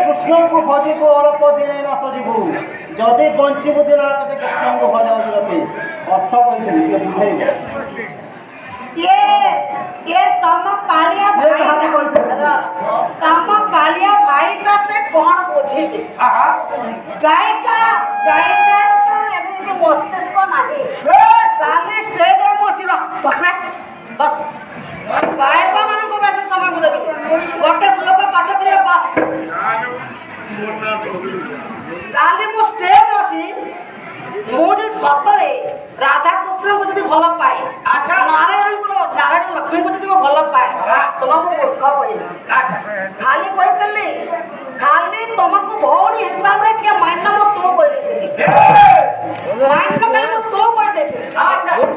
କୃଷ୍ଣଙ୍କୁ ଭଜିବୁ ଅଳ୍ପ ଦିନେ ନା ସଜିବୁ ଯଦି ବଞ୍ଚିବୁ ଦିନ ତତେ କୃଷ୍ଣଙ୍କୁ ଭଜ ବିରତି ଅର୍ଥ କହିଥିଲି ଟିକେ ବୁଝେଇବ ये तम कालिया भाई तम कालिया भाई का से कौन बुझेबे गायिका गायिका तो एने मस्तिष्क नाही काले स्टेज रे मोचिबा बस गायिका मान को बेसे समय मु देबी गोटे श्लोक पाठ करिया बस काले मो स्टेज अछि मोडी सतरे राधा कृष्ण को जदी भल पाए नारायण लक्ष्मी को जदी भल पाए तुमको मूर्ख कहला खाली कहतले खाली तुमको भौणी हिसाब रे के मान्य मो तो कर देथिली मान्य कहीं मो तो कर देथिली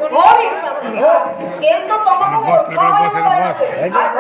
भौणी हिसाब रे के तो तुमको मूर्ख बोली कहला